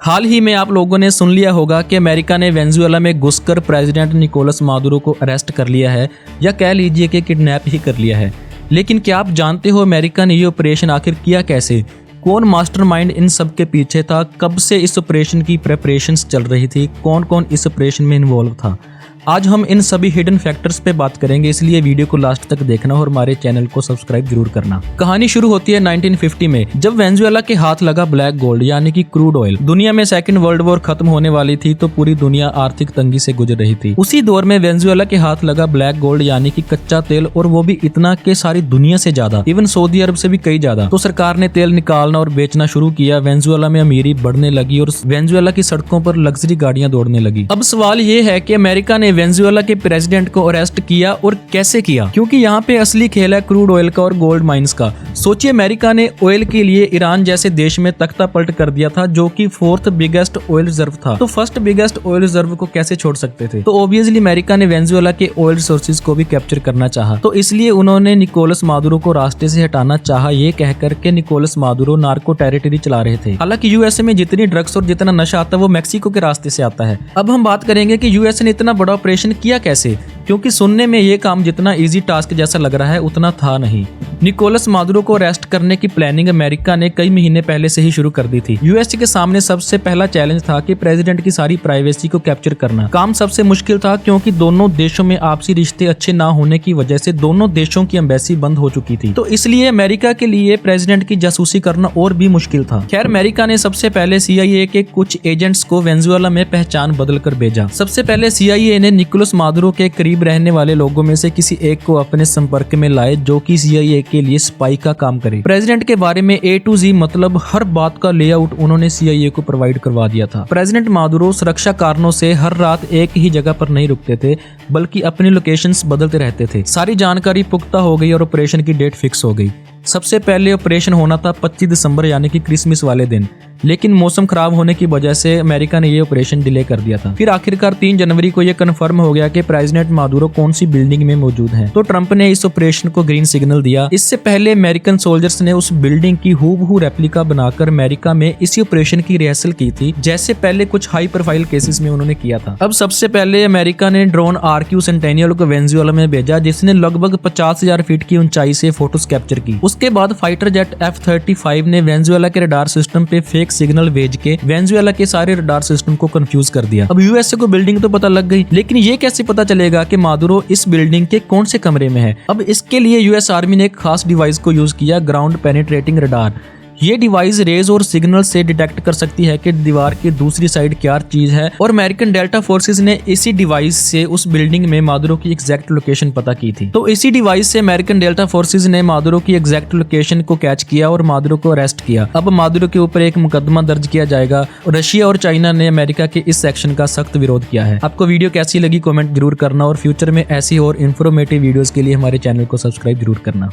हाल ही में आप लोगों ने सुन लिया होगा कि अमेरिका ने वेनेजुएला में घुसकर प्रेसिडेंट निकोलस मादुरो को अरेस्ट कर लिया है, या कह लीजिए कि किडनैप ही कर लिया है। लेकिन क्या आप जानते हो अमेरिका ने ये ऑपरेशन आखिर किया कैसे? कौन मास्टरमाइंड इन सब के पीछे था? कब से इस ऑपरेशन की प्रेपरेशंस चल रही थी? कौन कौन इस ऑपरेशन में इन्वॉल्व था? आज हम इन सभी हिडन फैक्टर्स पे बात करेंगे, इसलिए वीडियो को लास्ट तक देखना और हमारे चैनल को सब्सक्राइब जरूर करना। कहानी शुरू होती है 1950 में, जब वेनेजुएला के हाथ लगा ब्लैक गोल्ड यानी कि क्रूड ऑयल। दुनिया में सेकंड वर्ल्ड वॉर खत्म होने वाली थी, तो पूरी दुनिया आर्थिक तंगी से गुजर रही थी। उसी दौर में वेनेजुएला के हाथ लगा ब्लैक गोल्ड यानी कि कच्चा तेल, और वो भी इतना कि सारी दुनिया से ज्यादा, इवन सऊदी अरब से भी कई ज्यादा। तो सरकार ने तेल निकालना और बेचना शुरू किया। वेनेजुएला में अमीरी बढ़ने लगी और वेनेजुएला की सड़कों पर लग्जरी गाड़ियां दौड़ने लगी। अब सवाल ये है कि अमेरिका ने वेनेजुएला के प्रेसिडेंट को अरेस्ट किया और कैसे किया, क्योंकि यहाँ पे असली खेल है क्रूड ऑयल का और गोल्ड माइंस का। सोचिए, अमेरिका ने ऑयल के लिए ईरान जैसे देश में तख्ता पलट कर दिया था, जो कि 4th बिगेस्ट ऑयल रिजर्व था। तो फर्स्ट बिगेस्ट ऑयल रिजर्व को कैसे छोड़ सकते थे? तो ऑब्वियसली अमेरिका ने वेनेजुएला के ऑयल रिसोर्सेज को भी कैप्चर करना चाहा, तो इसलिए उन्होंने निकोलस मादुरो को रास्ते से हटाना चाहा, ये कहकर के निकोलस मादुरो नार्को टेरिटरी चला रहे थे। हालांकि यूएसए में जितनी ड्रग्स और जितना नशा आता है वो मैक्सिको के रास्ते से आता है। अब हम बात करेंगे कि यूएसए ने इतना बड़ा ऑपरेशन किया कैसे, क्योंकि सुनने में ये काम जितना इजी टास्क जैसा लग रहा है उतना था नहीं। निकोलस मादुरो को अरेस्ट करने की प्लानिंग अमेरिका ने कई महीने पहले से ही शुरू कर दी थी। यूएसए के सामने सबसे पहला चैलेंज था कि प्रेसिडेंट की सारी प्राइवेसी को कैप्चर करना। काम सबसे मुश्किल था, क्योंकि दोनों देशों में आपसी रिश्ते अच्छे ना होने की वजह से दोनों देशों की एम्बेसी बंद हो चुकी थी। तो इसलिए अमेरिका के लिए प्रेसिडेंट की जासूसी करना और भी मुश्किल था। खैर, अमेरिका ने सबसे पहले CIA के कुछ एजेंट्स को वेनेजुएला में पहचान बदल कर भेजा। सबसे पहले CIA ने निकोलस मादुरो के करीब रहने वाले लोगों में से किसी एक को अपने संपर्क में लाए, जो कि CIA के लिए स्पाई का काम करे। प्रेसिडेंट के बारे में A to Z मतलब हर बात का लेआउट उन्होंने CIA को प्रोवाइड करवा दिया था। प्रेसिडेंट मादुरो सुरक्षा कारणों से हर रात एक ही जगह पर नहीं रुकते थे, बल्कि अपनी लोकेशंस बदलते रहते थे। सारी जानकारी पुख्ता हो गई और ऑपरेशन की डेट फिक्स हो गई। सबसे पहले ऑपरेशन होना था 25 दिसंबर यानी कि क्रिसमस वाले दिन, लेकिन मौसम खराब होने की वजह से अमेरिका ने ये ऑपरेशन डिले कर दिया था। फिर आखिरकार 3 जनवरी को ये कंफर्म हो गया कि प्रेसिडेंट मादुरो कौन सी बिल्डिंग में मौजूद है, तो ट्रंप ने इस ऑपरेशन को ग्रीन सिग्नल दिया। इससे पहले अमेरिकन सोल्जर्स ने उस बिल्डिंग की हूबहू रेप्लिका बनाकर अमेरिका में इसी ऑपरेशन की रिहर्सल की थी, जैसे पहले कुछ हाई प्रोफाइल केसेस में उन्होंने किया था। अब सबसे पहले अमेरिका ने ड्रोन RQ सेंटेनियल को वेनेजुएला में भेजा, जिसने लगभग 50,000 फीट की ऊंचाई से फोटोज कैप्चर की। उसके बाद फाइटर जेट F-35 ने वेनेजुएला के रडार सिस्टम पे फेक सिग्नल भेज के वेनेजुएला के सारे रडार सिस्टम को कंफ्यूज कर दिया। अब यूएसए को बिल्डिंग तो पता लग गई, लेकिन ये कैसे पता चलेगा कि मादुरो इस बिल्डिंग के कौन से कमरे में है? अब इसके लिए यूएस आर्मी ने एक खास डिवाइस को यूज किया, ग्राउंड पेनिट्रेटिंग रडार। ये डिवाइस रेज और सिग्नल से डिटेक्ट कर सकती है कि दीवार की दूसरी साइड क्या चीज है, और अमेरिकन डेल्टा फोर्सेस ने इसी डिवाइस से उस बिल्डिंग में मादुरो की एग्जैक्ट लोकेशन पता की थी। तो इसी डिवाइस से अमेरिकन डेल्टा फोर्सेस ने मादुरो की एग्जैक्ट लोकेशन को कैच किया और मादुरो को अरेस्ट किया। अब मादुरो के ऊपर एक मुकदमा दर्ज किया जाएगा। रशिया और चाइना ने अमेरिका के इस एक्शन का सख्त विरोध किया है। आपको वीडियो कैसी लगी कमेंट जरूर करना, और फ्यूचर में ऐसी और इन्फॉर्मेटिव वीडियोस के लिए हमारे चैनल को सब्सक्राइब जरूर करना।